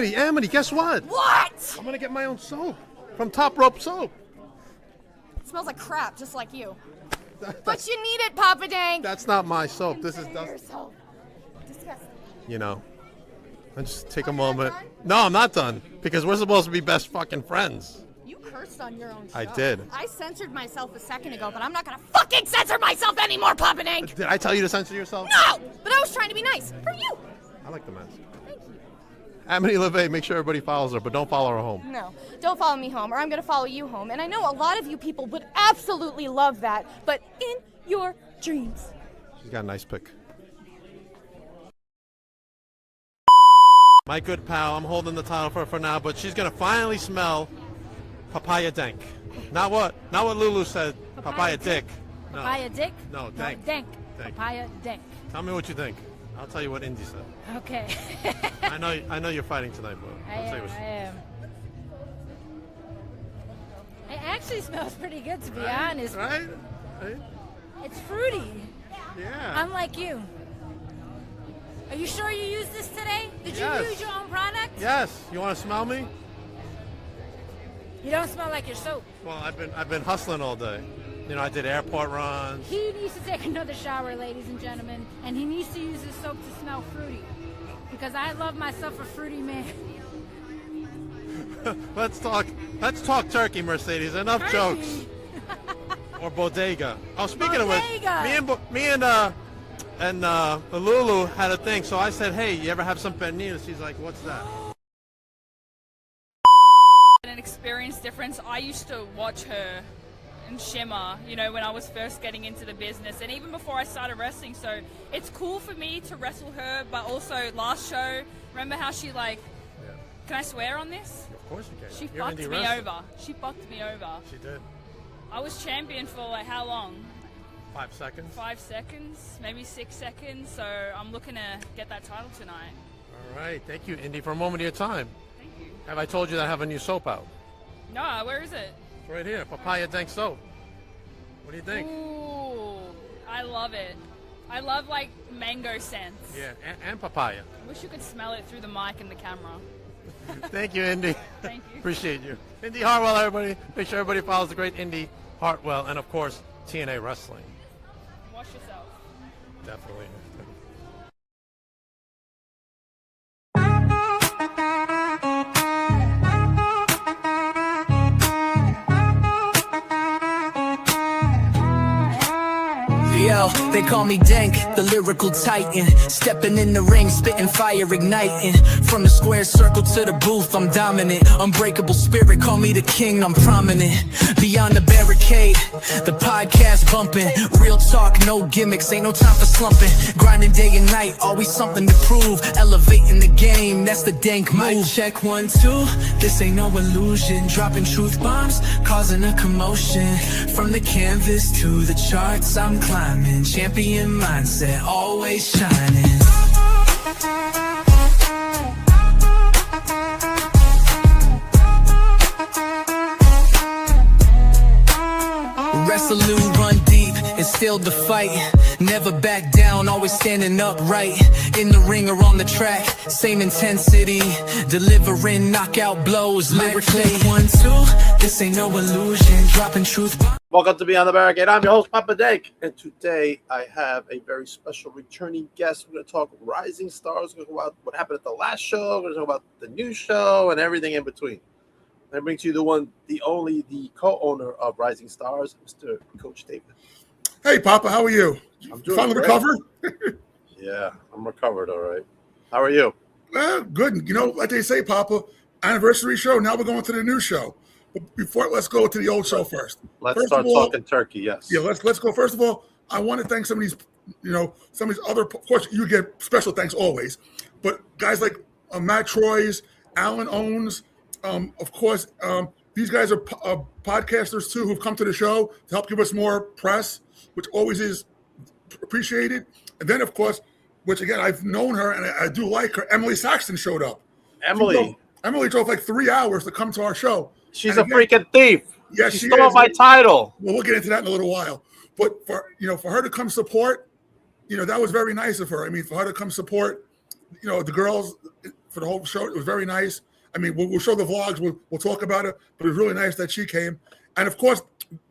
Amity, guess what? What? I'm gonna get my own soap from Top Rope Soap. It smells like crap, just like you. But you need it, Papa Dank. That's not my soap. This is Your soap. Disgusting. you know. Let's just take a moment. No, I'm not done because we're supposed to be best fucking friends. You cursed on your own show. I did. I censored myself a second ago, but I'm not gonna fucking censor myself anymore, Papa Dank. Did I tell you to censor yourself? No, but I was trying to be nice for you. I like the mask. Thank you. Amity LeVay, make sure everybody follows her, but don't follow her home. No, don't follow me home, or I'm gonna follow you home. And I know a lot of you people would absolutely love that, but in your dreams. She's got a nice pick. My good pal, I'm holding the title for her for now, but she's gonna finally smell papaya dank. Not what Lulu said. Papaya dick. No. Papaya dick? No, dank. No, dank. Dank. Papaya dank. Tell me what you think. I'll tell you what Indy said. Okay. I know you're fighting tonight, but I am. It actually smells pretty good, to be honest. Right? It's fruity. Yeah. Unlike you. Are you sure you used this today? Did Yes. you use your own product? Yes. You want to smell me? You don't smell like your soap. Well, I've been hustling all day. You know, I did airport runs. He needs to take another shower, ladies and gentlemen, and he needs to use his soap to smell fruity. Because I love myself a fruity man. Let's talk turkey, Mercedes. Enough Turkey. jokes. Or bodega. Oh, speaking of which, Bodega. me and Lulu had a thing. So I said, "Hey, you ever have some pernil?" She's like, "What's that?" An experience difference. I used to watch her and Shimmer, you know, when I was first getting into the business, and even before I started wrestling. So it's cool for me to wrestle her, but also last show, remember how she like? Yeah. Can I swear on this? Of course you can. She You're fucked indie me wrestler. over. She fucked me over. She did. I was champion for like how long? 5 seconds. 5 seconds, maybe 6 seconds. So I'm looking to get that title tonight. All right. Thank you, Indy, for a moment of your time. Thank you. Have I told you that I have a new soap out? No, where is it? It's right here, papaya dank soap. What do you think? Ooh, I love it. I love like mango scents. Yeah, and papaya. I wish you could smell it through the mic and the camera. Thank you, Indy. Thank you. Appreciate you. Indy Hartwell, everybody. Make sure everybody follows the great Indy Hartwell, and of course, TNA Wrestling. Wash yourself. Definitely. Yo, they call me Dank, the lyrical titan. Stepping in the ring, spitting fire, igniting. From the square circle to the booth, I'm dominant. Unbreakable spirit, call me the king, I'm prominent. Beyond the barricade, the podcast bumping. Real talk, no gimmicks, ain't no time for slumping. Grinding day and night, always something to prove. Elevating the game, that's the Dank move. Mic check 1, 2, this ain't no illusion. Dropping truth bombs, causing a commotion. From the canvas to the charts, I'm climbing. Champion mindset, always shining. Resolute, run deep, and still the fight. Never back down, always standing upright. In the ring or on the track, same intensity. Delivering knockout blows, lyrically 1, 2, this ain't no illusion. Dropping truth. Welcome to Beyond the Barricade. I'm your host, Papa Dank, and today I have a very special returning guest. We're going to talk Rising Stars. We're going to talk about what happened at the last show. We're going to talk about the new show and everything in between. I bring to you the one, the only, the co-owner of Rising Stars, Mr. Coach David. Hey, Papa, how are you? I'm doing Finally great. recovered? Yeah, I'm recovered, all right. How are you? Good. You know, like they say, Papa, anniversary show. Now we're going to the new show. But before, let's go to the old show first. Let's First start of all, talking turkey, yes. Yeah, let's go. First of all, I want to thank some of these, some of these other, of course, you get special thanks always, but guys like Matt Troyes, Alan Owens, of course, these guys are podcasters too who've come to the show to help give us more press, which always is appreciated. And then, of course, which again, I've known her and I do like her, Emily Saxton showed up. Emily drove like 3 hours to come to our show. She's a freaking thief. Yes, she stole my title. Well, we'll get into that in a little while. But for her to come support, that was very nice of her. I mean, for her to come support, the girls for the whole show. It was very nice. I mean, we'll show the vlogs. We'll talk about it. But it was really nice that she came. And of course,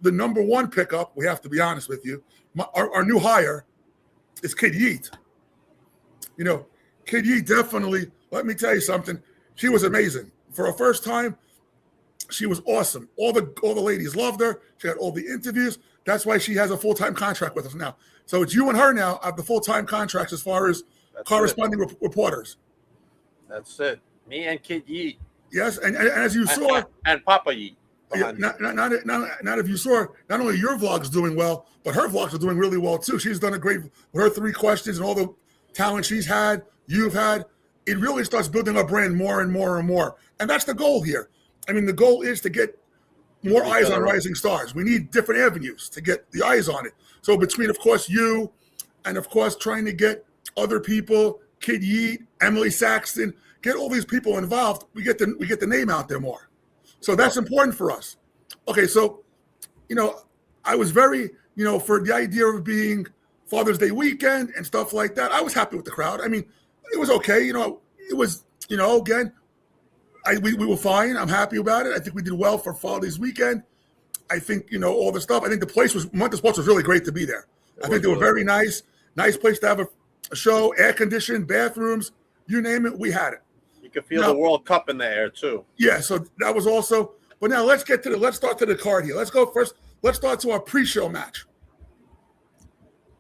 the number one pickup, we have to be honest with you, our new hire is Kid Yeet. You know, Kid Yeet definitely, let me tell you something, she was amazing. For her first time, she was awesome. All the ladies loved her. She had all the interviews. That's why she has a full-time contract with us now. So it's you and her now have the full-time contracts as far as corresponding reporters. That's it. Me and Kid Yeet. Yes, and as you saw, and Papa Yeet. yeah, not if you saw, not only your vlog's doing well, but her vlogs are doing really well too. She's done a great with her 3 questions and all the talent she's had, you've had. It really starts building our brand more and more and more. And that's the goal here. I mean, the goal is to get more eyes on Rising Stars. We need different avenues to get the eyes on it. So between, of course, you and, of course, trying to get other people, Kid Yeet, Emily Saxton, get all these people involved, we get the name out there more. So that's important for us. Okay, so, you know, I was very, you know, for the idea of being Father's Day weekend and stuff like that, I was happy with the crowd. I mean, it was okay. You know, it was, you know, again, we were fine. I'm happy about it. I think we did well for Father's weekend. I think, you know, all the stuff. I think the place was, Montez Sports was really great to be there. I think they were very nice. Nice place to have a show, air conditioned, bathrooms, you name it, we had it. You could feel the World Cup in the air too. Yeah, so that was also. But now let's start to the card here. Let's go first. Let's start to our pre-show match.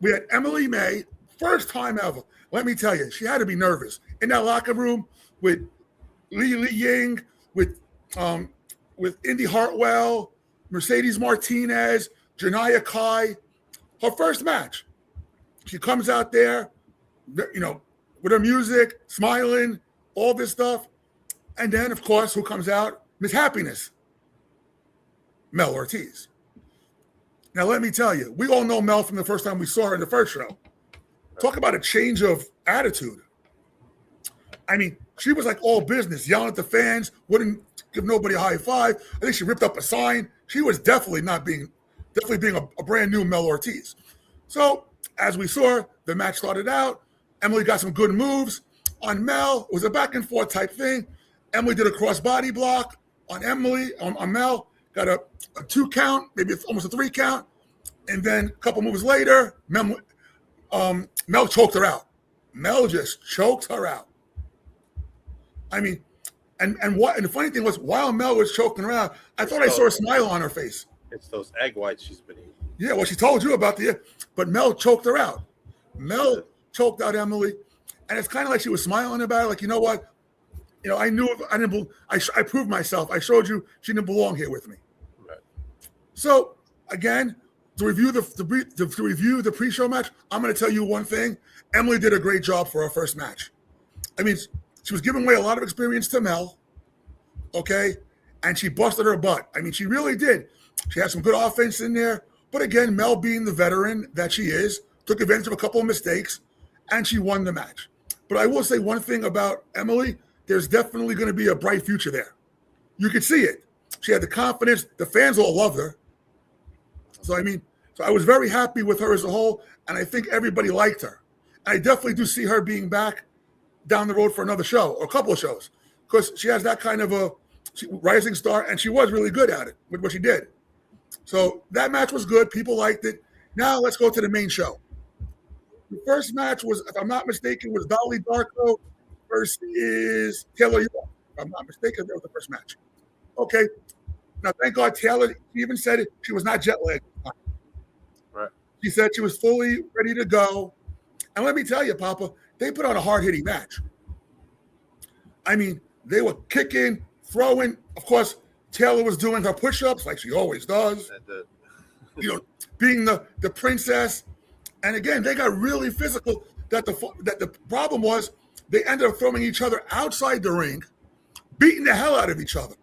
We had Emily May, first time ever. Let me tell you, she had to be nervous in that locker room with Li Ying, with Indy Hartwell, Mercedes Martinez, Janaya Kai. Her first match. She comes out there, you know, with her music, smiling, all this stuff. And then, of course, who comes out? Miss Happiness, Mel Ortiz. Now, let me tell you, we all know Mel from the first time we saw her in the first show. Talk about a change of attitude. I mean, she was like all business, yelling at the fans, wouldn't give nobody a high five. I think she ripped up a sign. She was definitely being a brand new Mel Ortiz. So, as we saw, the match started out. Emily got some good moves on Mel. It was a back and forth type thing. Emily did a cross-body block on Mel, got a 2 count, maybe almost a 3 count. And then a couple moves later, Mel choked her out. Mel just choked her out. I mean, and the funny thing was, while Mel was choking her out, I thought I saw a smile on her face. It's those egg whites she's been eating. Yeah, well, she told you about but Mel choked her out. Mel choked out Emily, and it's kind of like she was smiling about it, like, you know what? You know, I proved myself. I showed you she didn't belong here with me. Right. So again, to review the pre-show match, I'm going to tell you one thing. Emily did a great job for her first match. I mean, she was giving away a lot of experience to Mel, okay? And she busted her butt. I mean, she really did. She had some good offense in there. But again, Mel, being the veteran that she is, took advantage of a couple of mistakes, and she won the match. But I will say one thing about Emily. There's definitely going to be a bright future there. You could see it. She had the confidence. The fans all loved her. So, I mean, I was very happy with her as a whole, and I think everybody liked her. And I definitely do see her being back down the road for another show or a couple of shows because she has that kind of a rising star, and she was really good at it with what she did. So that match was good. People liked it. Now let's go to the main show. The first match was, if I'm not mistaken, was Dolly Darko versus Taylor York. If I'm not mistaken, that was the first match. Okay. Now, thank God Taylor even said it. She was not jet lagged. Right. She said she was fully ready to go. And let me tell you, Papa, they put on a hard-hitting match. I mean, they were kicking, throwing. Of course, Taylor was doing her push-ups like she always does. You know, being the princess. And again, they got really physical. That the problem was they ended up throwing each other outside the ring, beating the hell out of each other.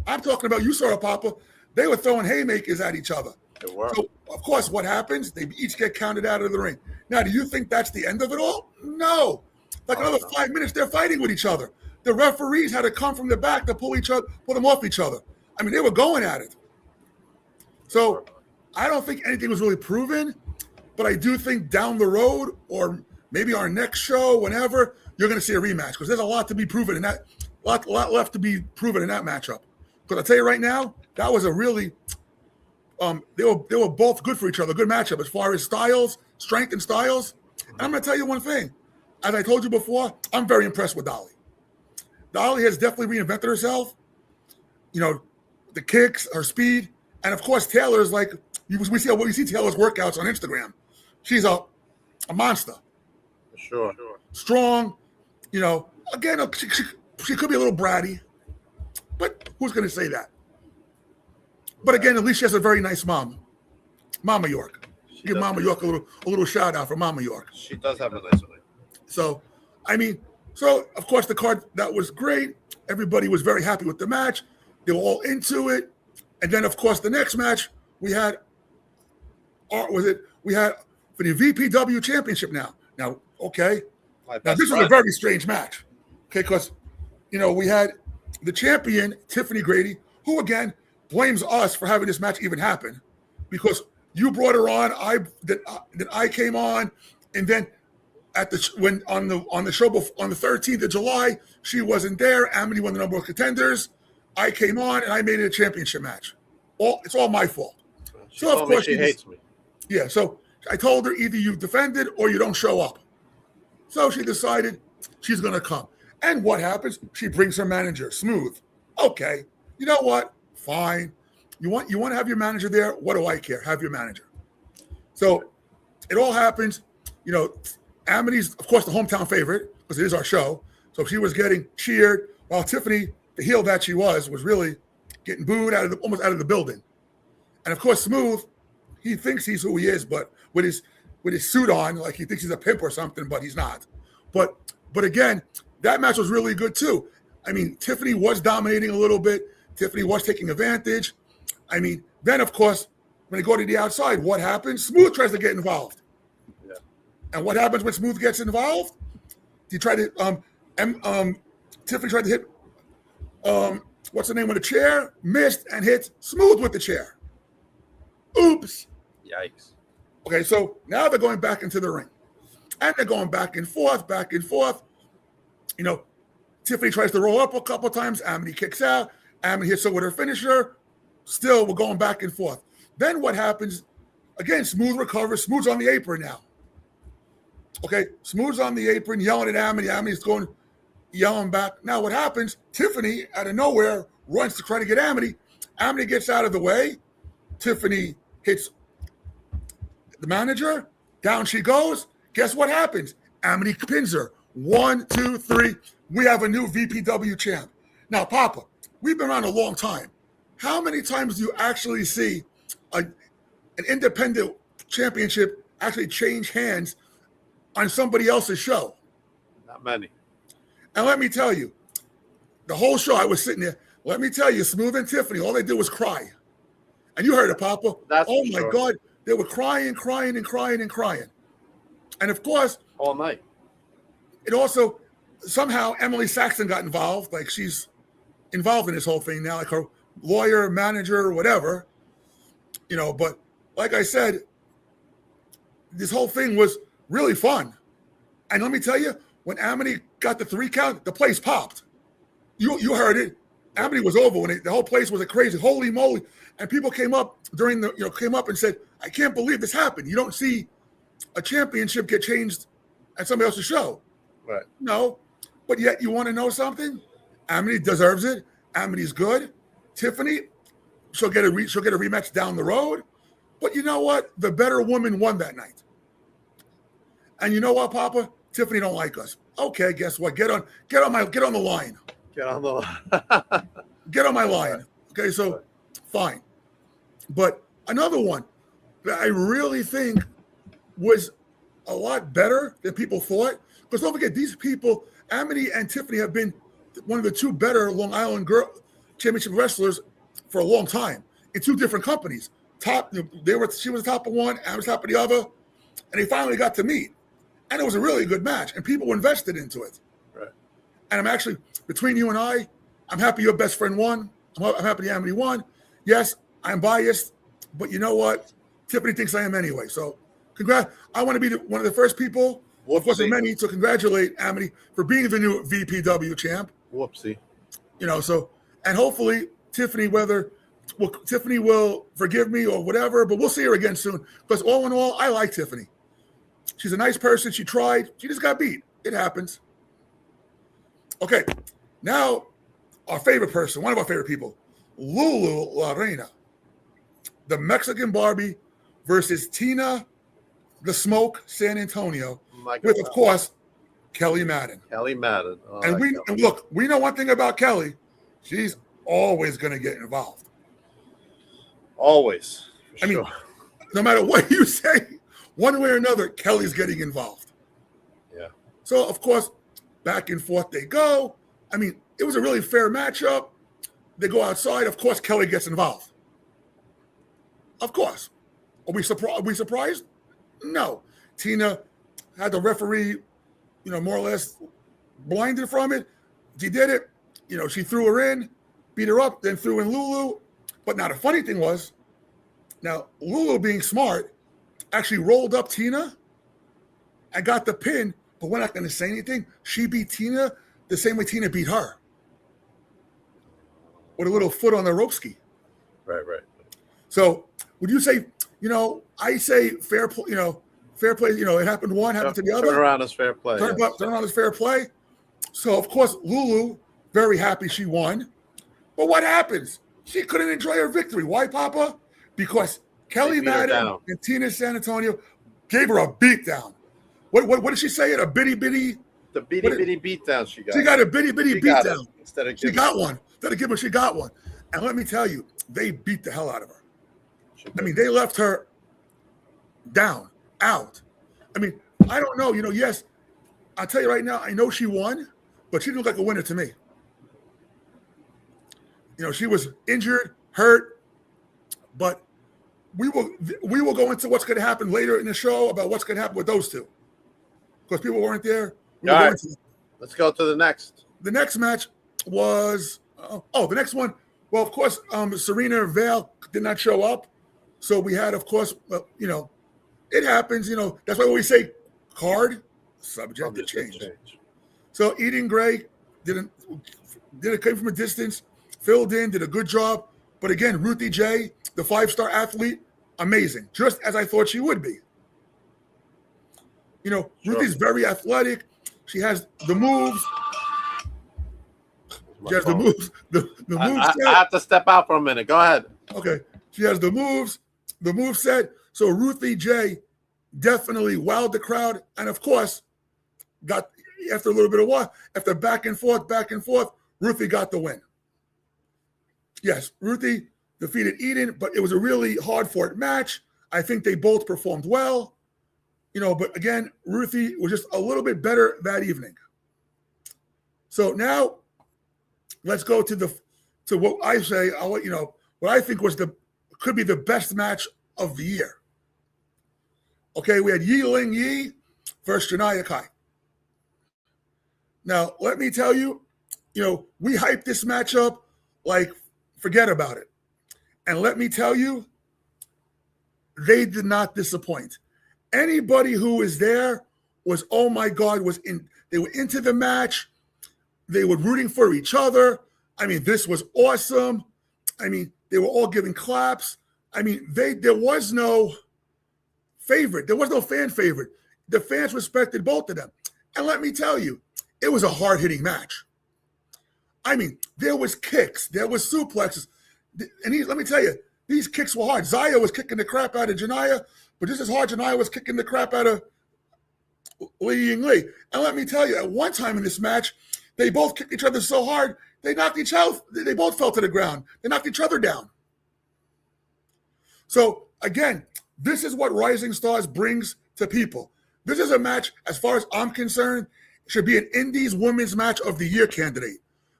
I'm talking about, you saw it, Papa. They were throwing haymakers at each other. They were. So, of course, what happens? They each get counted out of the ring. Now, do you think that's the end of it all? No. Like another 5 minutes, they're fighting with each other. The referees had to come from the back to pull them off each other. I mean, they were going at it. So I don't think anything was really proven, but I do think down the road or maybe our next show, whenever, you're going to see a rematch because there's a lot to be proven in that, lot left to be proven in that matchup. Because I tell you right now, that was a really, they were both good for each other, good matchup as far as styles, strength and styles. And I'm going to tell you one thing. As I told you before, I'm very impressed with Dolly. Dolly has definitely reinvented herself. You know, the kicks, her speed, and of course Taylor's like we see Taylor's workouts on Instagram. She's a monster. For sure. Strong. You know, again, she could be a little bratty, but who's going to say that? But again, at least she has a very nice mom, Mama York. Give Mama York a little shout out for Mama York. She does have a nice one. So, I mean, so of course the card that was great. Everybody was very happy with the match. They were all into it. And then of course the next match we had for the VPW championship now. Now, okay. Now this was a very strange match. Okay, because we had the champion, Tiffany Grady, who again blames us for having this match even happen. Because you brought her on, I came on, and then on the show on the 13th of July, she wasn't there. Amity won the number of contenders. I came on and I made it a championship match. It's all my fault. So of course she hates me. Yeah, so I told her either you defend it or you don't show up. So she decided she's gonna come. And what happens? She brings her manager, Smooth. Okay, you know what? Fine. You want to have your manager there? What do I care? Have your manager. So it all happens. Amity's, of course, the hometown favorite because it is our show. So she was getting cheered while Tiffany, the heel that she was really getting booed almost out of the building. And of course, Smooth, he thinks he's who he is, but with his suit on, like he thinks he's a pimp or something, but he's not. But again, that match was really good too. I mean, Tiffany was dominating a little bit. Tiffany was taking advantage. I mean, then of course, when they go to the outside, what happens? Smooth tries to get involved. Yeah. And what happens when Smooth gets involved? He tried to Tiffany tried to hit what's the name of the chair? Missed and hit Smooth with the chair. Oops. Yikes. Okay, so now they're going back into the ring. And they're going back and forth, back and forth. Tiffany tries to roll up a couple times. Amity kicks out. Amity hits her with her finisher. Still, we're going back and forth. Then what happens? Again, Smooth recovers. Smooth's on the apron now. Okay, Smooth's on the apron, yelling at Amity. Amity's yelling back. Now what happens? Tiffany, out of nowhere, runs to try to get Amity. Amity gets out of the way. Tiffany hits the manager. Down she goes. Guess what happens? Amity pins her. 1, 2, 3. We have a new VPW champ. Now, Papa, we've been around a long time. How many times do you actually see an independent championship actually change hands on somebody else's show? Not many. And let me tell you, the whole show I was sitting there. Let me tell you, Smooth and Tiffany, all they did was cry. And you heard it, Papa. Oh my God. They were crying. And of course, all night. It also, somehow Emily Saxton got involved. Like she's involved in this whole thing now, like her lawyer, manager, whatever. But like I said, this whole thing was really fun. And let me tell you, when Amity got the 3 count, the place popped. You heard it. Amity was over when the whole place was a crazy, holy moly. And people came up and said, I can't believe this happened. You don't see a championship get changed at somebody else's show. Right. No. But yet you want to know something? Amity deserves it. Amity's good. Tiffany, she'll get a rematch down the road. But you know what? The better woman won that night. And you know what, Papa? Tiffany don't like us. Okay, guess what? Get on the line. Get on the line. Get on my line. Okay, so fine. But another one that I really think was a lot better than people thought. Because don't forget, these people, Amity and Tiffany, have been one of the 2 better Long Island Girl Championship wrestlers for a long time in 2 different companies. She was top of one, I was top of the other, and they finally got to meet. And it was a really good match, and people were invested into it. Right. And I'm actually, between you and I'm happy your best friend won. I'm happy Amity won. Yes, I'm biased, but you know what? Tiffany thinks I am anyway. So congrats. I want to be one of the first people Of course, Whoopsie. many to congratulate Amity for being the new VPW champ. Whoopsie. So, and hopefully Tiffany will forgive me or whatever, but we'll see her again soon. Because all in all, I like Tiffany. She's a nice person. She tried. She just got beat. It happens. Okay, now our favorite person, one of our favorite people, Lulu La Reina, the Mexican Barbie versus Tina the Smoke San Antonio, with, of course, Kelly Madden. Kelly Madden. Oh, And look, we know one thing about Kelly. She's always going to get involved. Always. I mean, no matter what you say, one way or another, Kelly's getting involved. Yeah. So, of course, back and forth they go. I mean, it was a really fair matchup. They go outside. Of course, Kelly gets involved. Of course. Are we surprised? No. Tina had the referee, more or less blinded from it. She did it. She threw her in, beat her up, then threw in Lulu. But now the funny thing was, now Lulu, being smart, actually rolled up Tina and got the pin, but we're not going to say anything. She beat Tina the same way Tina beat her, with a little foot on the rope ski. Right. So would you say, I say fair play, fair play, it happened one, happened to the other. Turn around as fair play. Turn around as fair play. So, of course, Lulu, very happy she won. But what happens? She couldn't enjoy her victory. Why, Papa? Because Kelly Madden and Tina San Antonio gave her a beatdown. What did she say? A bitty bitty? The bitty beatdown she got. She got a bitty beatdown. She got one. She got one. And let me tell you, they beat the hell out of her. I mean, they left her down, out. I mean, I don't know. Yes, I'll tell you right now, I know she won, but she didn't look like a winner to me. She was injured, hurt, but we will go into what's going to happen later in the show about what's going to happen with those two. Because people weren't there. All right. Let's go to the next. The next match was, the next one. Well, of course, Serena Vale did not show up. So we had, of course, it happens. That's why we say card subject to change. So Eden Gray did it came from a distance, filled in, did a good job. But again, Ruthie J, the 5-star athlete, amazing, just as I thought she would be. Ruthie's very athletic. She has the moves. She has the moves. The moves. I have to step out for a minute. Go ahead. Okay. She has the moves. The move set. So Ruthie J definitely wowed the crowd. And of course, got after a little bit of what? After back and forth, Ruthie got the win. Yes, Ruthie defeated Eden, but it was a really hard-fought match. I think they both performed well. But again, Ruthie was just a little bit better that evening. So now let's go to what I say. I'll let you know what I think could be the best match of the year. Okay, we had Yi Ling Yi versus Janaya Kai. Now, let me tell you, we hyped this matchup like forget about it. And let me tell you, they did not disappoint. Anybody who was there was, oh my God, they were into the match. They were rooting for each other. I mean, this was awesome. I mean, they were all giving claps. I mean, there was no favorite. There was no fan favorite. The fans respected both of them. And let me tell you, it was a hard-hitting match. I mean, there was kicks. There was suplexes. And let me tell you, these kicks were hard. Zaya was kicking the crap out of Janaya, but just as hard, Janaya was kicking the crap out of Li Yingli. And let me tell you, at one time in this match, they both kicked each other so hard, they knocked each other. They both fell to the ground. They knocked each other down. So, again, this is what Rising Stars brings to people. This is a match, as far as I'm concerned, should be an Indies Women's Match of the Year candidate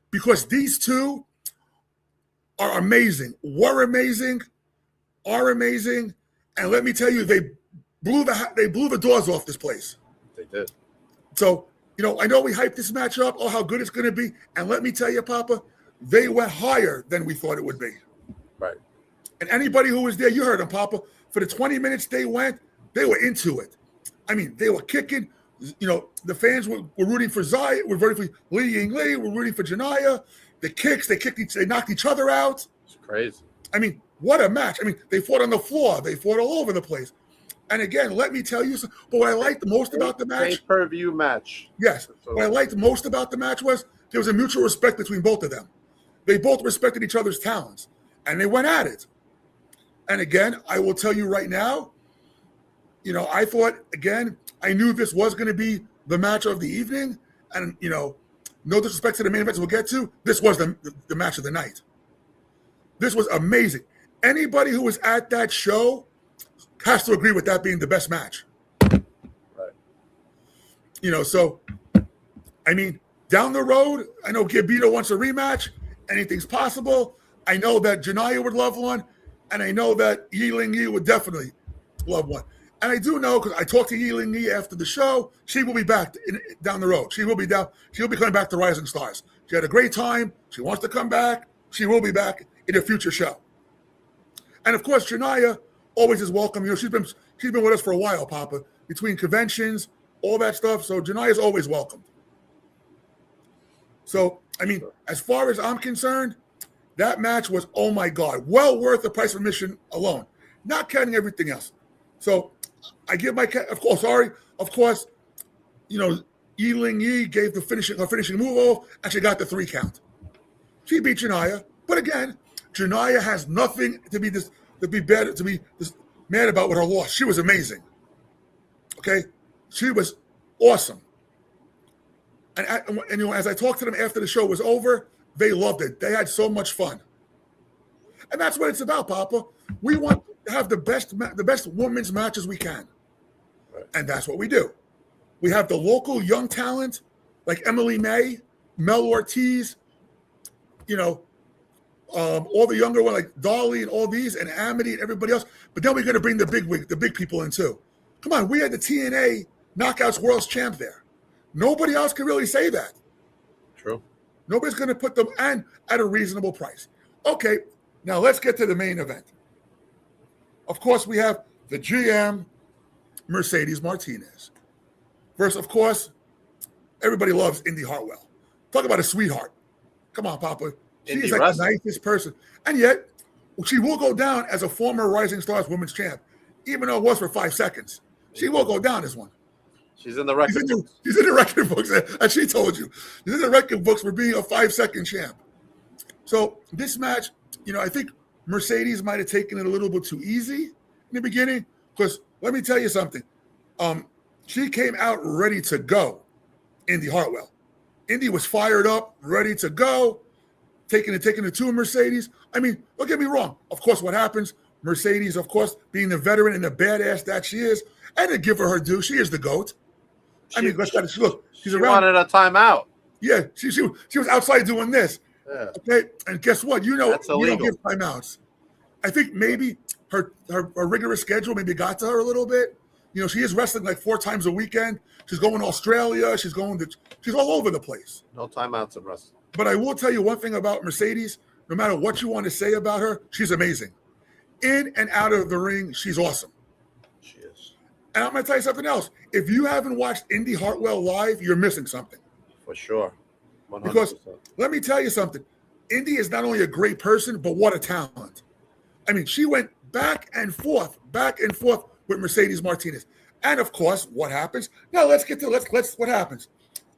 because these two are amazing, were amazing, are amazing, and let me tell you, they blew the doors off this place. They did. So, I know we hyped this match up, how good it's going to be, and let me tell you, Papa, they went higher than we thought it would be. Right. And anybody who was there, you heard them, Papa, for the 20 minutes they were into it. I mean, they were kicking. the fans were rooting for Zaya, were rooting for Li Yingli, were rooting for Janaya. The kicks, they knocked each other out. It's crazy. I mean, what a match. I mean, they fought on the floor. They fought all over the place. And again, let me tell you, but what I liked the most about the match, Pay-per-view match. yes, what I liked most about the match was there was a mutual respect between both of them. They both respected each other's talents, and they went at it. And again, I will tell you right now, I thought, again, I knew this was going to be the match of the evening. And, no disrespect to the main events we'll get to, this was the match of the night. This was amazing. Anybody who was at that show has to agree with that being the best match. Right. So, I mean, down the road, I know Gabito wants a rematch. Anything's possible. I know that Janaya would love one. And I know that Yi Ling Yi would definitely love one. And I do know, because I talked to Yi Ling Yi after the show, she will be back down the road. She'll be coming back to Rising Stars. She had a great time. She wants to come back. She will be back in a future show. And of course, Janaya always is welcome. She's been with us for a while, Papa, between conventions, all that stuff. So Janaya is always welcome. So, I mean, as far as I'm concerned, that match was, oh my God, well worth the price of admission alone, not counting everything else. So I give of course, Yi Ling Yi gave her finishing move off, and she got the 3 count. She beat Janaya, but again, Janaya has nothing to be mad about with her loss. She was amazing. Okay, she was awesome. And as I talked to them after the show was over, they loved it. They had so much fun. And that's what it's about, Papa. We want to have the best women's matches we can. Right. And that's what we do. We have the local young talent like Emily May, Mel Ortiz, all the younger ones like Dolly and all these, and Amity and everybody else. But then we're going to bring the big people in too. Come on, we had the TNA Knockouts World's Champ there. Nobody else can really say that. True. Nobody's going to put them at a reasonable price. Okay, now let's get to the main event. Of course, we have the GM, Mercedes Martinez. Versus, of course, everybody loves Indy Hartwell. Talk about a sweetheart. Come on, Papa. She is like the nicest person. And yet, she will go down as a former Rising Stars Women's Champ, even though it was for 5 seconds. She will go down as one. She's in the record books. She's in the record books, as she told you. She's in the record books for being a 5-second champ. So this match, I think Mercedes might have taken it a little bit too easy in the beginning, because let me tell you something. She came out ready to go, Indy Hartwell. Indy was fired up, ready to go, taking it to Mercedes. I mean, don't get me wrong. Of course, what happens, Mercedes, of course, being the veteran and the badass that she is, and to give her due, she is the GOAT. She's around. Wanted a timeout. Yeah, she was outside doing this. Yeah. Okay, and guess what? That's illegal. You don't give timeouts. I think maybe her rigorous schedule maybe got to her a little bit. She is wrestling like 4 times a weekend. She's going to Australia. She's all over the place. No timeouts in wrestling. But I will tell you one thing about Mercedes. No matter what you want to say about her, she's amazing. In and out of the ring, she's awesome. She is. And I'm going to tell you something else. If you haven't watched Indy Hartwell live, you're missing something. For sure. 100%. Because let me tell you something. Indy is not only a great person, but what a talent. I mean, she went back and forth with Mercedes Martinez. And of course, what happens? Now let's what happens?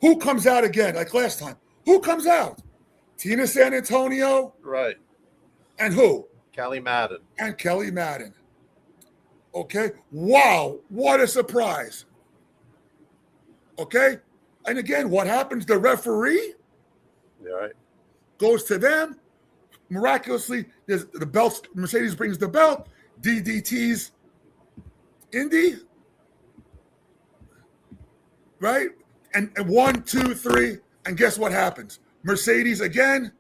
Who comes out again, like last time? Who comes out? Tina San Antonio. Right. And who? Kelly Madden. And Kelly Madden. Okay. Wow. What a surprise. Okay. And again, what happens? The referee goes to them. Miraculously, there's the belts. Mercedes brings the belt. DDT's Indy. Right? And 1, 2, 3. And guess what happens? Mercedes again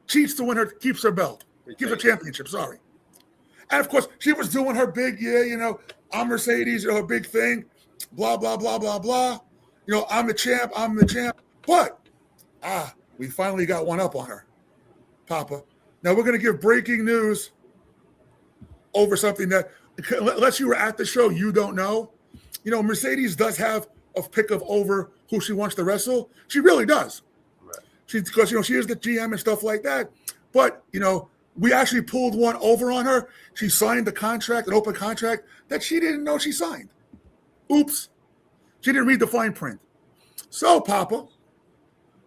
cheats to win her, keeps her belt. Keeps her championship, sorry. And of course, she was doing her big, I'm Mercedes, her big thing. Blah, blah, blah, blah, blah. I'm the champ. But, we finally got one up on her, Papa. Now we're going to give breaking news over something that, unless you were at the show, you don't know. Mercedes does have a pick of over who she wants to wrestle. She really does. Right. Because she is the GM and stuff like that. But we actually pulled one over on her. She signed the contract, an open contract that she didn't know she signed. Oops. She didn't read the fine print. So, Papa,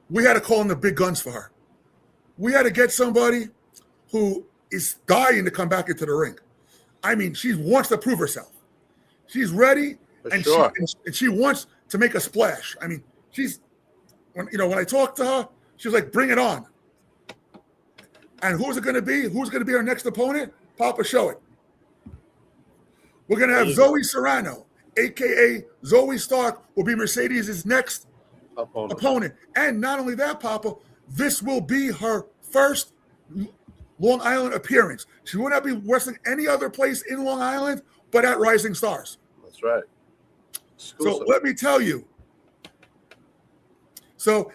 we had to call in the big guns for her. We had to get somebody who is dying to come back into the ring. I mean, she wants to prove herself. She's ready, and she wants to make a splash. I mean, when I talked to her, she was like, "Bring it on." And who's it going to be? Who's going to be our next opponent? Papa, show it. We're going to have Zoe Serrano, a.k.a. Zoe Stark, will be Mercedes' next opponent. And not only that, Papa, this will be her first Long Island appearance. She will not be wrestling any other place in Long Island but at Rising Stars. That's right. Exclusive. So let me tell you.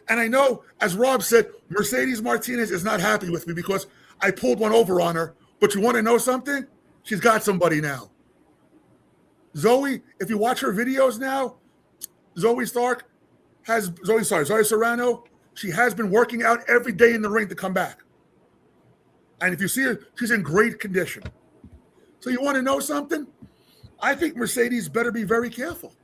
And I know, as Rob said, Mercedes Martinez is not happy with me because I pulled one over on her. But you want to know something? She's got somebody now. Zoe, if you watch her videos now, Zoe Serrano, she has been working out every day in the ring to come back. And if you see her, she's in great condition. So you want to know something? I think Mercedes better be very careful.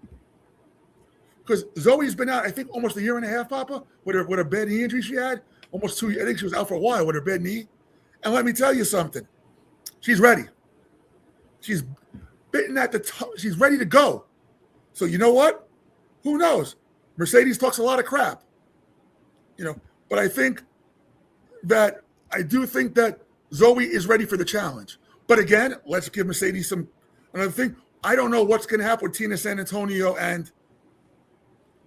Because Zoe's been out, I think, almost a year and a half, Papa, with her bad knee injury she had. Almost 2 years. I think she was out for a while with her bad knee. And let me tell you something. She's ready. She's bitten at the top. She's ready to go. So you know what? Who knows? Mercedes talks a lot of crap. But I do think that Zoe is ready for the challenge. But again, let's give Mercedes another thing. I don't know what's going to happen with Tina San Antonio and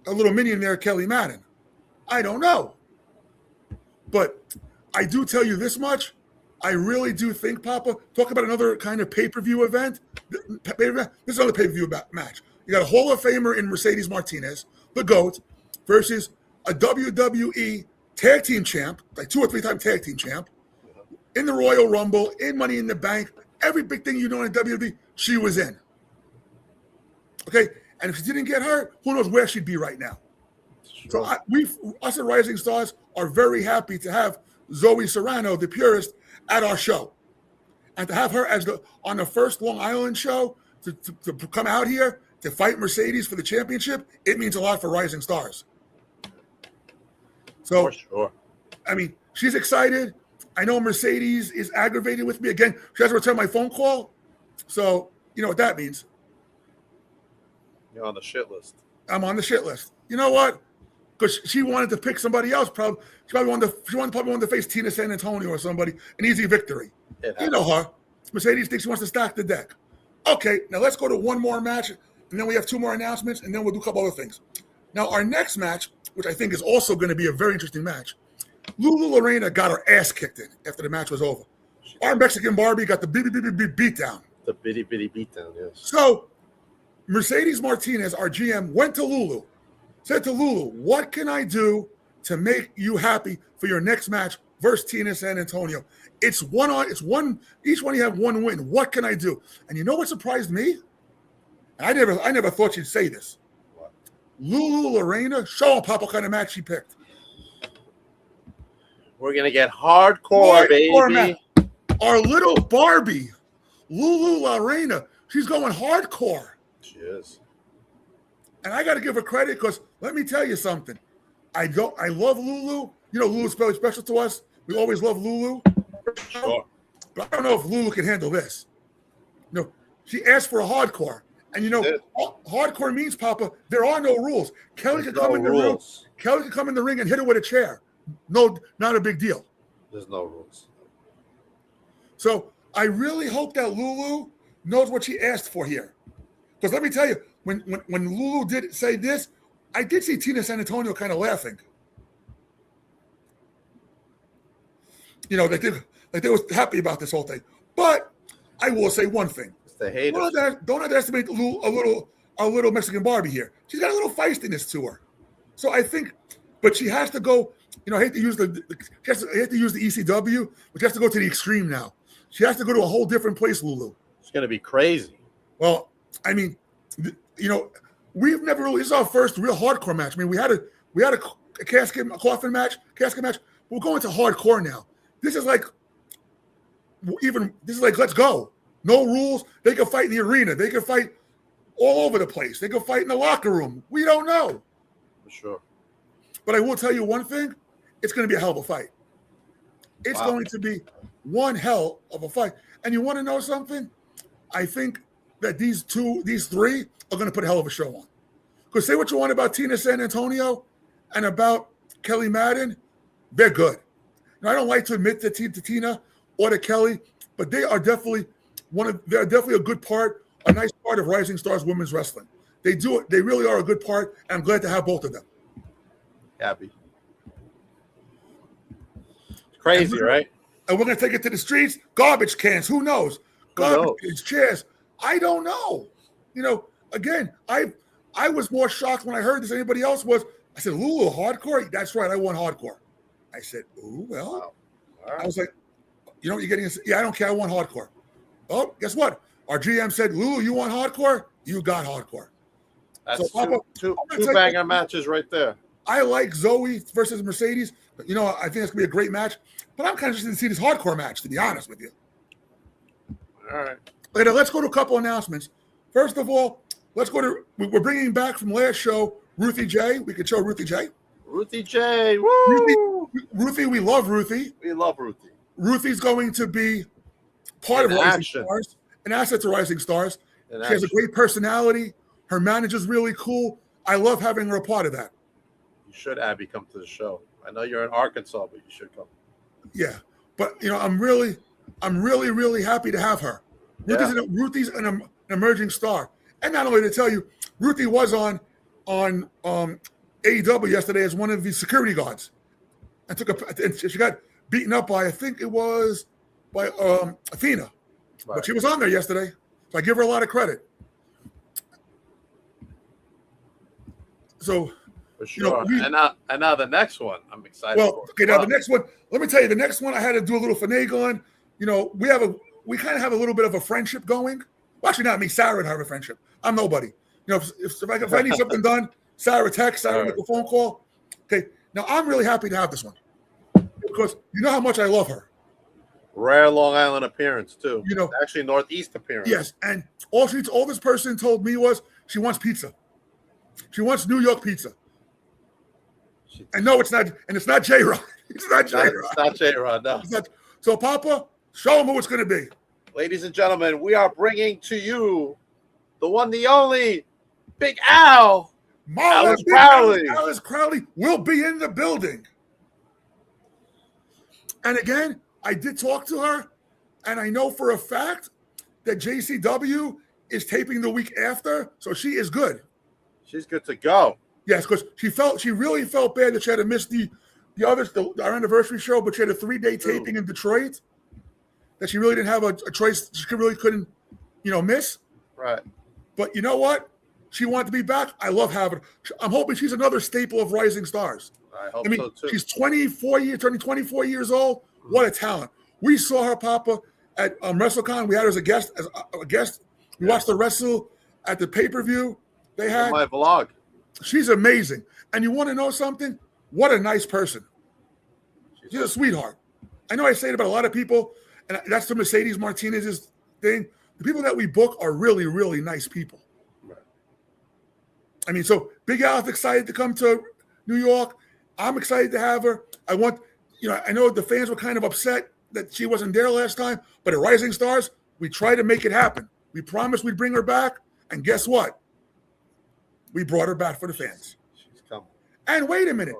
a little minion there, Kelly Madden. I don't know. But I do tell you this much. I really do think, Papa, talk about another kind of pay-per-view event. This is another pay-per-view match. You got a Hall of Famer in Mercedes Martinez, the GOAT, versus a WWE tag team champ, like 2 or 3 time tag team champ, in the Royal Rumble, in Money in the Bank, every big thing you know in WWE, she was in. Okay? And if she didn't get hurt, who knows where she'd be right now. Sure. So us at Rising Stars are very happy to have Zoe Serrano, the purist, at our show. And to have her on the first Long Island show to come out here to fight Mercedes for the championship, it means a lot for Rising Stars. So, for sure. I mean, she's excited. I know Mercedes is aggravated with me. Again, she has to return my phone call. So, you know what that means. You're on the shit list. I'm on the shit list. You know what? Because she wanted to pick somebody else. She probably wanted to face Tina San Antonio or somebody. An easy victory. You know her. Mercedes thinks she wants to stack the deck. Okay, now let's go to one more match, and then we have 2 more announcements, and then we'll do a couple other things. Now, our next match, which I think is also going to be a very interesting match, Lulu Lorena got her ass kicked in after the match was over. Our Mexican Barbie got the beat down. The bitty beat down, yes. So, Mercedes Martinez, our GM, went to Lulu, said to Lulu, what can I do to make you happy for your next match versus Tina San Antonio? It's one, each one you have one win. What can I do? And you know what surprised me? And I never thought she'd say this. What? Lulu Lorena, show them, Papa, what kind of match she picked. We're going to get hardcore, baby. Match. Our little Barbie, Lulu Lorena, she's going hardcore. She is. And I got to give her credit because let me tell you something. I love Lulu. You know, Lulu's very special to us. We always love Lulu. Sure. But I don't know if Lulu can handle this. She asked for a hardcore. And hardcore means, Papa, there are no rules. Kelly can come in the ring and hit her with a chair. No, not a big deal. There's no rules. So I really hope that Lulu knows what she asked for here. Because let me tell you, when Lulu did say this, I did see Tina San Antonio kind of laughing. They was happy about this whole thing. But I will say one thing. It's the haters. Don't underestimate a little Mexican Barbie here. She's got a little feistiness to her. So I think, but she has to go. I hate to use the ECW, but she has to go to the extreme now. She has to go to a whole different place, Lulu. It's going to be crazy. Well, I mean, we've never really. This is our first real hardcore match. I mean, we had a coffin match. We're going to hardcore now. This is like let's go. No rules. They can fight in the arena. They can fight all over the place. They can fight in the locker room. We don't know. For sure. But I will tell you one thing. It's going to be a hell of a fight. It's going to be one hell of a fight. And you want to know something? I think that these three are going to put a hell of a show on. Because say what you want about Tina San Antonio and about Kelly Madden, they're good. Now, I don't like to admit to Tina or to Kelly, but they are definitely they're definitely a good part, a nice part of Rising Stars women's wrestling. They do it. They really are a good part, and I'm glad to have both of them. Happy. It's crazy, right? And we're going to take it to the streets. Garbage cans. Who knows? Garbage cans, chairs. I don't know. You know, again, I was more shocked when I heard this than anybody else was. I said, Lulu, hardcore? That's right. I want hardcore. I said, ooh, well. Wow. All right. I was like, you know what you're getting? Yeah, I don't care. I want hardcore. Oh, guess what? Our GM said, Lulu, you want hardcore? You got hardcore. That's So, Papa, two banger matches right there. I like Zoe versus Mercedes. You know, I think it's going to be a great match. But I'm kind of interested to see this hardcore match, to be honest with you. All right. Later, let's go to a couple announcements. First of all, we're bringing back from last show Ruthie J. We could show Ruthie J. Ruthie J. Woo! Ruthie, we love Ruthie. We love Ruthie. Ruthie's going to be part of Rising Stars, an asset to Rising Stars. She has a great personality. Her manager's really cool. I love having her a part of that. You should, Abby, come to the show. I know you're in Arkansas, but you should come. Yeah, but you know, I'm really happy to have her. Ruthie's an emerging star, and not only to tell you, Ruthie was on AEW yesterday as one of the security guards, and she got beaten up by, I think it was by Athena, Right. but she was on there yesterday, so I give her a lot of credit. So. For sure. You know, and now the next one, I'm excited for. Okay, now the next one, let me tell you, the next one I had to do a little finagle on. You know, we kind of have a little bit of a friendship going. Well, actually, not me. Sarah and I have a friendship. I'm nobody. You know, if I need something done, Sarah text, Sarah make a phone call. Okay, now I'm really happy to have this one because you know how much I love her. Rare Long Island appearance too. You know, actually Northeast appearance. Yes, and all this person told me was she wants pizza. She wants New York pizza. And no, it's not. And it's not J-Rod. It's not J-Rod. It's not J-Rod, no. So, Papa, show them who it's going to be. Ladies and gentlemen, we are bringing to you the one, the only, Big Al. Alice Crowley. Alice Crowley will be in the building. And again, I did talk to her, and I know for a fact that JCW is taping the week after, so she is good. She's good to go. Yes, because she really felt bad that she had to miss our anniversary show, but she had a 3-day taping in Detroit that she really didn't have a choice. She really couldn't, miss. Right. But you know what? She wanted to be back. I love having her. I'm hoping she's another staple of Rising Stars. I hope so too. She's turning 24 years old. What a talent. We saw her, Papa, at WrestleCon. We had her as a guest. We watched her wrestle at the pay-per-view they had. My vlog. She's amazing. And you want to know something? What a nice person. She's a sweetheart. I know I say it about a lot of people, and that's the Mercedes Martinez's thing. The people that we book are really, really nice people. Right. I mean, so Big Al's excited to come to New York. I'm excited to have her. I know the fans were kind of upset that she wasn't there last time, but at Rising Stars, we tried to make it happen. We promised we'd bring her back, and guess what? We brought her back for the fans. She's coming. And wait a minute.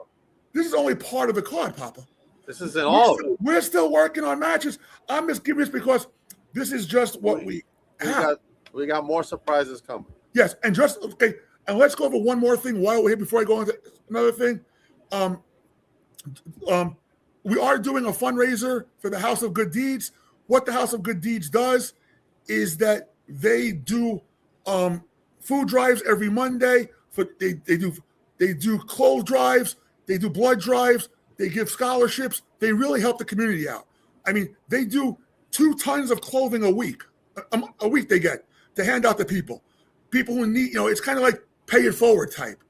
This is only part of the card, Papa. This isn't all of it. We're still working on matches. I'm just giving this because this is just what we have. We got more surprises coming. Yes, and and let's go over one more thing while we're here before I go on to another thing. We are doing a fundraiser for the House of Good Deeds. What the House of Good Deeds does is that they do food drives every Monday. They do clothes drives. They do blood drives. They give scholarships. They really help the community out. I mean, they do 2 tons of clothing a week. A week they get to hand out to people who need. It's kind of like pay it forward type,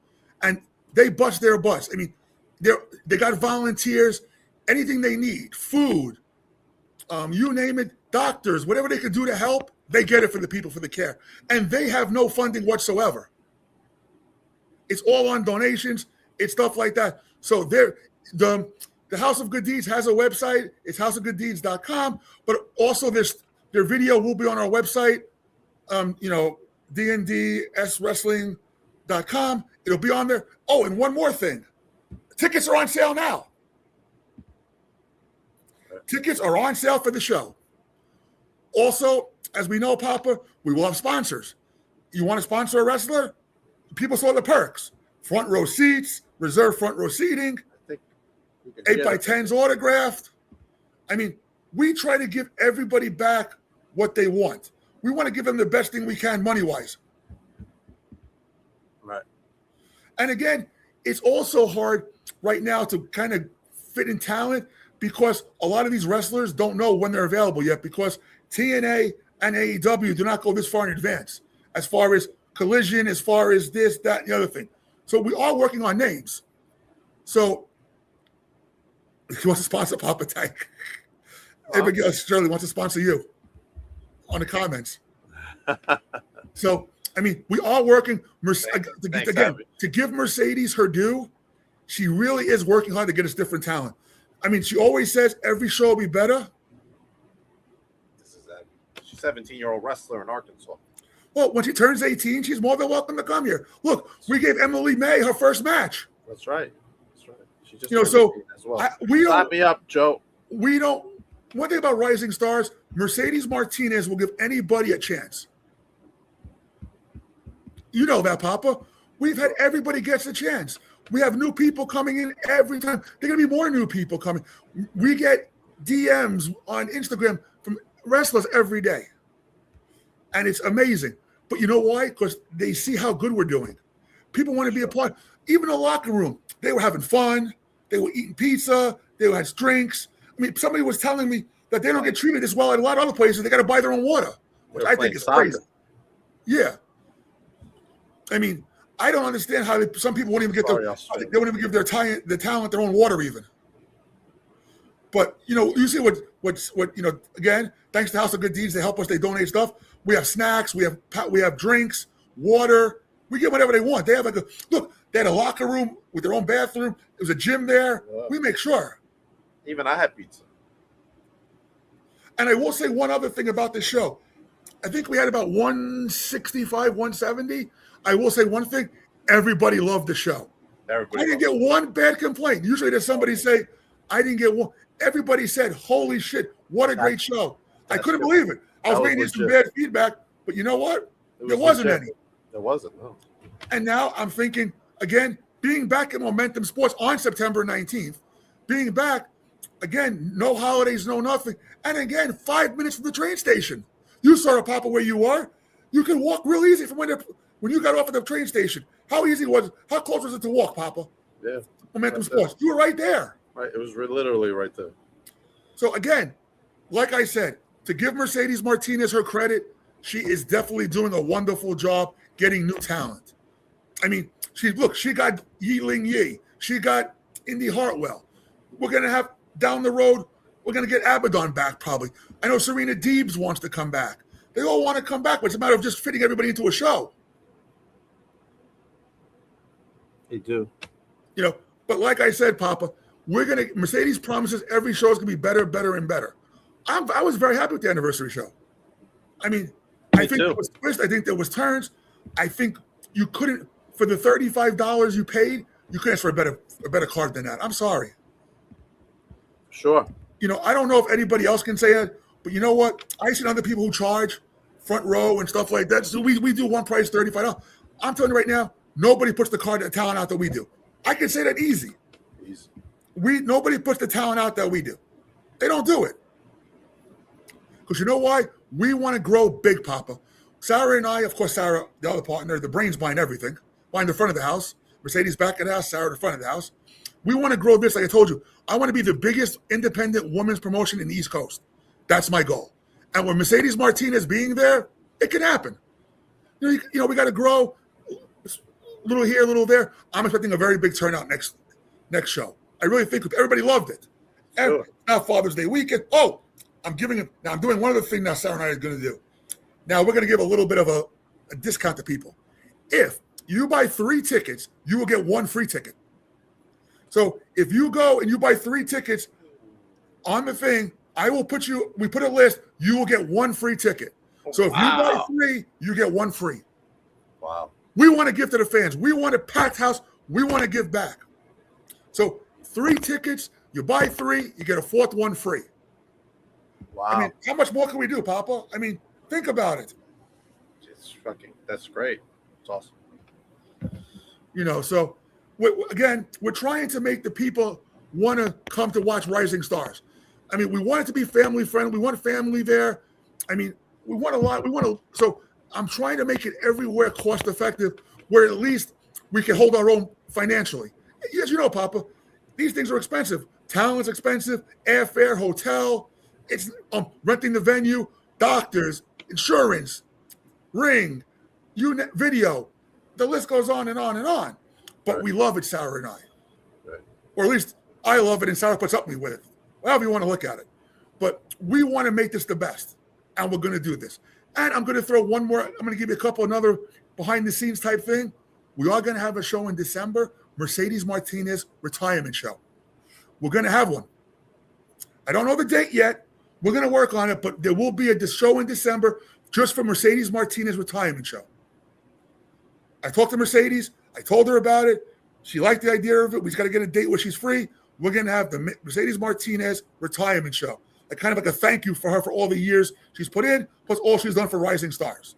and they bust their butts. I mean, they got volunteers, anything they need, food, you name it, doctors, whatever they could do to help, they get it for the people, for the care, and they have no funding whatsoever. It's all on donations. It's stuff like that. So the House of Good Deeds has a website. It's houseofgooddeeds.com. But also their video will be on our website, dndswrestling.com. It'll be on there. Oh, and one more thing. Tickets are on sale now. Tickets are on sale for the show. Also, as we know, Papa, we will have sponsors. You want to sponsor a wrestler? People saw the perks. Front row seats, reserved front row seating, I think we could 8x10s autographed. I mean, we try to give everybody back what they want. We want to give them the best thing we can money-wise. Right. And again, it's also hard right now to kind of fit in talent because a lot of these wrestlers don't know when they're available yet because TNA and AEW do not go this far in advance as far as Collision, as far as this, that, and the other thing. So we are working on names. So he wants to sponsor Papa Tank. Abigail Shirley wants to sponsor you on the comments. So, I mean, we are working to give Mercedes her due. She really is working hard to get us different talent. I mean, she always says every show will be better. This is she's a 17-year-old wrestler in Arkansas. Well, when she turns 18, she's more than welcome to come here. Look, we gave Emily May her first match. That's right. That's right. She just so as well. We Sign don't. me up, Joe. We don't. One thing about Rising Stars, Mercedes Martinez will give anybody a chance. You know that, Papa. We've had everybody gets a chance. We have new people coming in every time. There are going to be more new people coming. We get DMs on Instagram from wrestlers every day. And it's amazing. But you know why? Because they see how good we're doing. People want to be a part. Even the locker room, they were having fun. They were eating pizza. They had drinks. I mean, somebody was telling me that they don't get treated this well at a lot of other places. They got to buy their own water, which I think is crazy. Yeah. I mean, I don't understand how some people won't even get they won't even give the talent their own water even. But you see what's again, thanks to House of Good Deeds, they help us. They donate stuff. We have snacks. We have drinks, water. We get whatever they want. They have they had a locker room with their own bathroom. There was a gym there. Yeah. We make sure. Even I had pizza. And I will say one other thing about this show. I think we had about 165, 170. I will say one thing. Everybody loved the show. I didn't get one bad complaint. Usually there's somebody say, I didn't get one. Everybody said, holy shit, what a great show. I couldn't believe it. I was waiting for some bad feedback, but you know what? There wasn't any. There wasn't, no. And now I'm thinking, again, being back at Momentum Sports on September 19th, being back, again, no holidays, no nothing. And again, 5 minutes from the train station. You saw it, Papa, where you are. You can walk real easy from when you got off at the train station. How easy was it? How close was it to walk, Papa? Yeah. Momentum Sports. You were right there. Right. It was literally right there. So again, like I said, to give Mercedes Martinez her credit, she is definitely doing a wonderful job getting new talent. I mean, she got Yi Ling Yi. She got Indy Hartwell. We're going to have down the road, we're going to get Abaddon back probably. I know Serena Deebs wants to come back. They all want to come back, but it's a matter of just fitting everybody into a show. They do. But like I said, Papa, Mercedes promises every show is going to be better, better, and better. I was very happy with the anniversary show. I mean, I think there was twists. I think there was turns. I think you couldn't, for the $35 you paid, you couldn't ask for a better card than that. I'm sorry. Sure. I don't know if anybody else can say it, but you know what? I've seen other people who charge front row and stuff like that. So we do one price, $35. I'm telling you right now, nobody puts the talent out that we do. I can say that easy. Nobody puts the talent out that we do. They don't do it. Because you know why? We want to grow big, Papa. Sarah and I, of course, Sarah, the other partner, the brains behind everything, behind the front of the house. Mercedes back at the house, Sarah at the front of the house. We want to grow this, like I told you. I want to be the biggest independent women's promotion in the East Coast. That's my goal. And with Mercedes Martinez being there, it can happen. We got to grow. little here, a little there. I'm expecting a very big turnout next show. I really think everybody loved it. And Sure. now Father's Day weekend. Oh, I'm doing one other thing now Sarah and I are going to do. Now we're going to give a little bit of a discount to people. If you buy 3 tickets, you will get 1 free ticket. So if you go and you buy 3 tickets on the thing, we put a list, you will get 1 free ticket. So if you buy 3, you get 1 free. Wow. We want to give to the fans. We want a packed house. We want to give back. So 3 tickets, you buy 3, you get a 4th one free. Wow. I mean, how much more can we do, Papa? I mean, think about it. That's great. It's awesome. So we're trying to make the people want to come to watch Rising Stars. I mean, we want it to be family friendly. We want family there. I mean, we want a lot. So I'm trying to make it everywhere cost effective, where at least we can hold our own financially. As you know, Papa, these things are expensive. Talent's expensive, airfare, hotel, it's renting the venue, doctors, insurance, ring, video. The list goes on and on and on. But Right. we love it, Sarah and I. Right. Or at least I love it and Sarah puts up with me with it. However you want to look at it. But we want to make this the best. And we're going to do this. And I'm going to throw one more. I'm going to give you a couple another behind the scenes type thing. We are going to have a show in December, Mercedes Martinez retirement show. We're going to have one. I don't know the date yet. We're going to work on it, but there will be a show in December just for Mercedes Martinez retirement show. I talked to Mercedes. I told her about it. She liked the idea of it. We just got to get a date where she's free. We're going to have the Mercedes Martinez retirement show. Kind of like a thank you for her for all the years she's put in, plus all she's done for Rising Stars.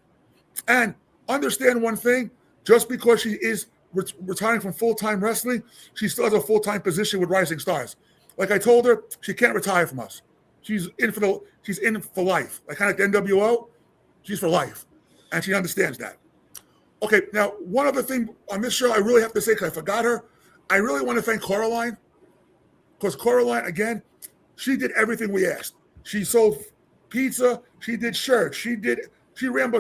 And understand one thing, just because she is retiring from full-time wrestling, she still has a full-time position with Rising Stars. Like I told her, she can't retire from us. She's in for life. Like kind of like the NWO, she's for life. And she understands that. Okay, now one other thing on this show I really have to say, because I forgot her, I really want to thank Coraline. Because Coraline, again, she did everything we asked. She sold pizza. She did shirts. She ran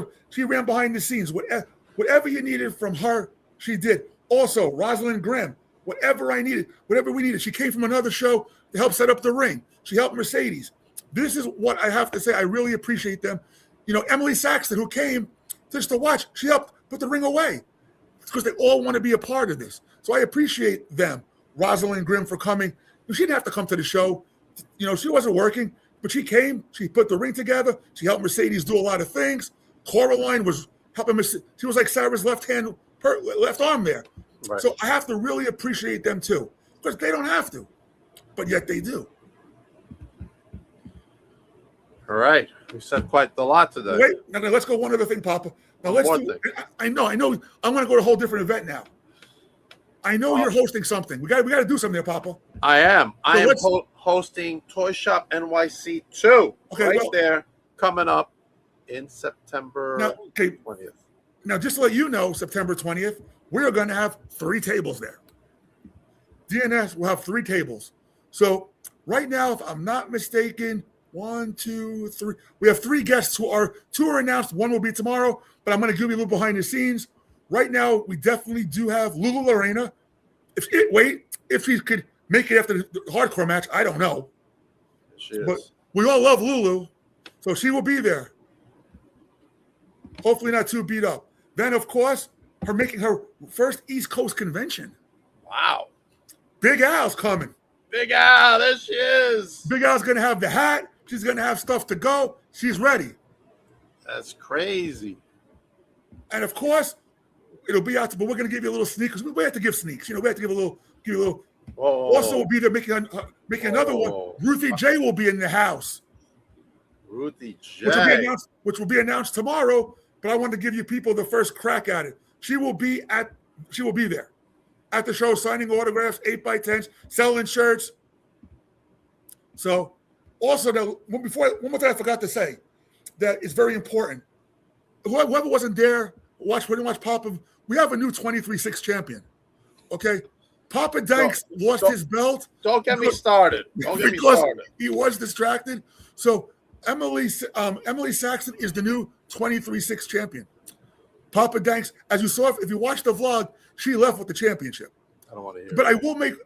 behind the scenes. Whatever you needed from her, she did. Also, Rosalind Grimm, whatever we needed. She came from another show to help set up the ring. She helped Mercedes. This is what I have to say. I really appreciate them. Emily Saxton, who came just to watch, she helped put the ring away. It's because they all want to be a part of this. So I appreciate them. Rosalind Grimm for coming. She didn't have to come to the show. She wasn't working, but she came. She put the ring together. She helped Mercedes do a lot of things. Coraline was helping Mercedes. She was like Sarah's left arm there. Right. So I have to really appreciate them too, because they don't have to, but yet they do. All right. We said quite a lot today. Wait, now let's go one other thing, Papa. Now let's do. I know. I want to go to a whole different event now. I know you're hosting something. We got to do something there, Papa. I am. I am hosting Toy Shop NYC 2 there, coming up in September 20th. Now, just to let you know, September 20th, we are going to have 3 tables there. DNS will have 3 tables. So right now, if I'm not mistaken, 1, 2, 3. We have 3 guests who are 2 are announced. 1 will be tomorrow, but I'm going to give you a little behind the scenes. Right now, we definitely do have Lulu Lorena. If she could make it after the hardcore match, I don't know. She is. But we all love Lulu, so she will be there. Hopefully not too beat up. Then, of course, her making her first East Coast convention. Wow. Big Al's coming. Big Al, there she is. Big Al's going to have the hat. She's going to have stuff to go. She's ready. That's crazy. And, of course, it'll be out, but we're going to give you a little sneak, because we have to give sneaks. We have to give a little. Whoa. Also, we'll be there making another one. Ruthie J will be in the house. Ruthie J. Which will be announced tomorrow, but I want to give you people the first crack at it. She will be there at the show, signing autographs, 8x10s, selling shirts. So, also, one more thing I forgot to say that is very important. Whoever wasn't there, didn't watch Papa. We have a new 23-6 champion. Okay, Papa Danks lost his belt. Don't get me started. Because he was distracted. So Emily Saxton is the new 23-6 champion. Papa Danks, as you saw, if you watched the vlog, she left with the championship. I don't want to hear. But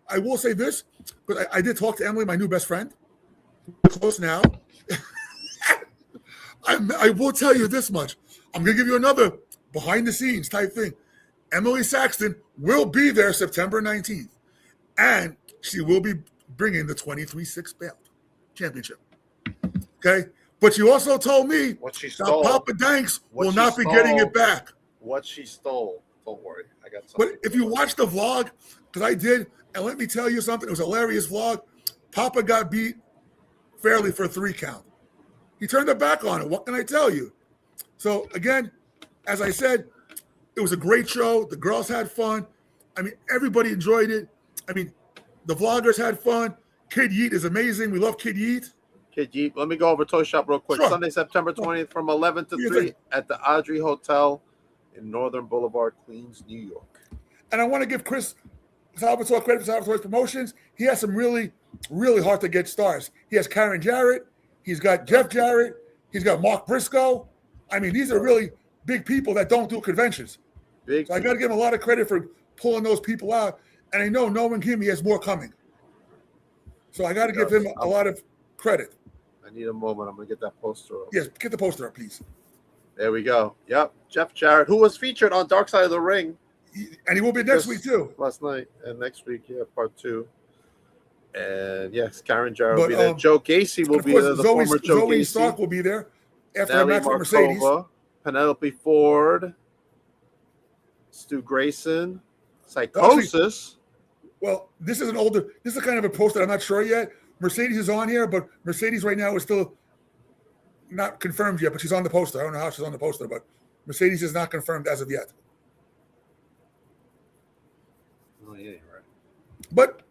I will say this, because I did talk to Emily, my new best friend. We're close now. I will tell you this much. I'm going to give you another behind the scenes type thing. Emily Saxton will be there September 19th, and she will be bringing the 23-6 belt championship. Okay? But you also told me What she that stole. Papa Danks What will she not be getting stole. it back. What she stole. Don't worry. I got something. But if you watch the vlog, because I did, and let me tell you something, it was a hilarious vlog. Papa got beat fairly for a 3 count. He turned it back on it. What can I tell you? So again, as I said, it was a great show. The girls had fun. I mean, everybody enjoyed it. I mean, the vloggers had fun. Kid Yeet is amazing. We love Kid Yeet. Kid Jeep. Let me go over Toy Shop real quick. Sure. Sunday, September 20th from 11 to You 3 think? at the Audrey Hotel in Northern Boulevard, Queens, New York. And I want to give Chris Salvatore credit for Salvatore's promotions. He has some really, really hard to get stars. He has Karen Jarrett. He's got Jeff Jarrett. He's got Mark Briscoe. I mean, these are really big people that don't do conventions. Big. So I got to give him a lot of credit for pulling those people out. And I know knowing him, he has more coming. So I got to give him a lot of credit. I need a moment. I'm going to get that poster up. Yes, get the poster up, please. There we go. Yep. Jeff Jarrett, who was featured on Dark Side of the Ring And he will be next Just week, too. last night. And next week, yeah, part 2. And yes, Karen Jarrett will But, be there. Joe Gacy will And of be course, there. The former Joe Zoe Gacy. Stark will be there after the Nelly match with Mercedes. Markova, Penelope Ford, Stu Grayson, Psychosis. Well, this is a kind of a post that I'm not sure yet. Mercedes is on here, but Mercedes right now is still not confirmed yet, but she's on the poster. I don't know how she's on the poster, but Mercedes is not confirmed as of yet. Oh yeah, you're right. But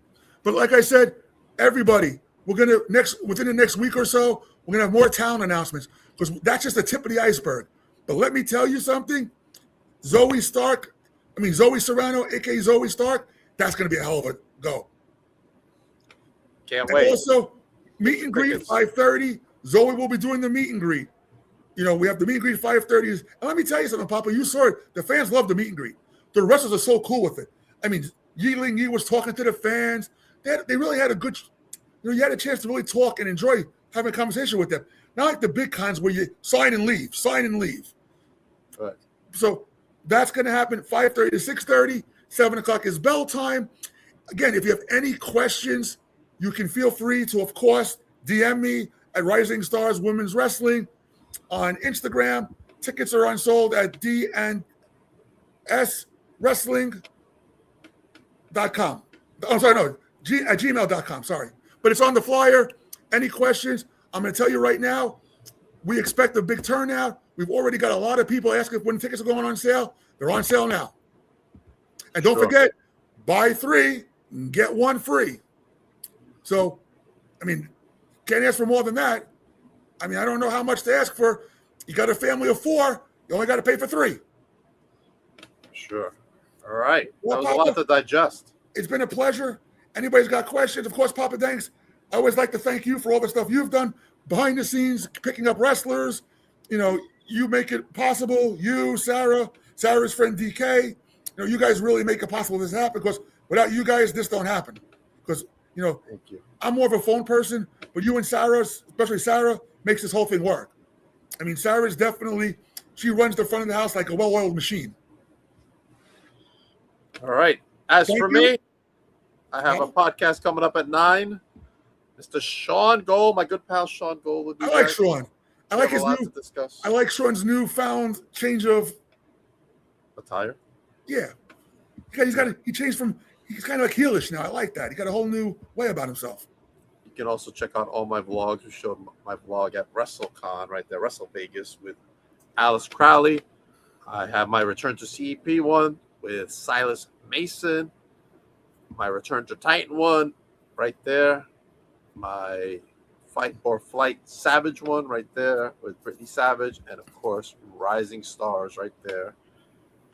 like I said, everybody, we're gonna within the next week or so, we're gonna have more talent announcements because that's just the tip of the iceberg. But let me tell you something, Zoe Serrano, aka Zoe Stark, that's gonna be a hell of a go. Can't And wait. also, meet and greet Crickets. 5:30. Zoe will be doing the meet and greet. You know, we have the meet and greet 5:30. And let me tell you something, Papa. You saw it. The fans love the meet and greet. The wrestlers are so cool with it. I mean, Yeeling Yee was talking to the fans. They really had a good, you had a chance to really talk and enjoy having a conversation with them. Not like the big cons where you sign and leave. Right. So that's going to happen 5:30 to 6:30. 7 o'clock is bell time. Again, if you have any questions, you can feel free to, of course, DM me at Rising Stars Women's Wrestling on Instagram. Tickets are unsold at dnswrestling.com. I'm sorry, no, at gmail.com, sorry. But it's on the flyer. Any questions? I'm going to tell you right now, we expect a big turnout. We've already got a lot of people asking when tickets are going on sale. They're on sale now. And don't forget, buy 3, get 1 free. So, I mean, can't ask for more than that. I mean, I don't know how much to ask for. You got a family of 4, you only got to pay for 3. Sure. All right. Well, That was a lot Papa, to digest. it's been a pleasure. Anybody's got questions, of course, Papa Danks, I always like to thank you for all the stuff you've done behind the scenes, picking up wrestlers. You know, you make it possible. You, Sarah's friend DK, you guys really make it possible this happen because without you guys, this don't happen. Because, Thank you. I'm more of a phone person, but you and Sarah, especially Sarah, makes this whole thing work. I mean, Sarah's she runs the front of the house like a well-oiled machine. All right. As Thank for you. me, I have a podcast coming up at 9. Mr. Sean Gold, my good pal Sean Gold, will be I like back. Sean. I We like have his a lot new. to discuss. I like Sean's newfound change of. Attire. Yeah, he changed from. He's kind of like heelish now. I like that. He got a whole new way about himself. You can also check out all my vlogs. We showed my vlog at WrestleCon right there, Wrestle Vegas with Alice Crowley. I have my Return to CEP one with Silas Mason. My Return to Titan one right there. My Fight or Flight Savage one right there with Brittany Savage. And of course, Rising Stars right there.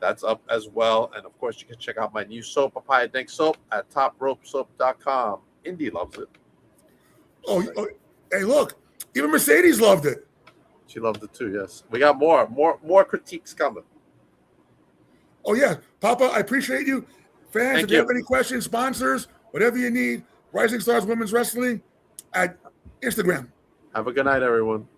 That's up as well. And of course, you can check out my new soap, Papaya Dank Soap, at topropesoap.com. Indy loves it. Oh, hey, look, even Mercedes loved it. She loved it too, yes. We got more critiques coming. Oh yeah, Papa, I appreciate you. Fans, Thank if you you. have any questions, sponsors, whatever you need, Rising Stars Women's Wrestling at Instagram. Have a good night, everyone.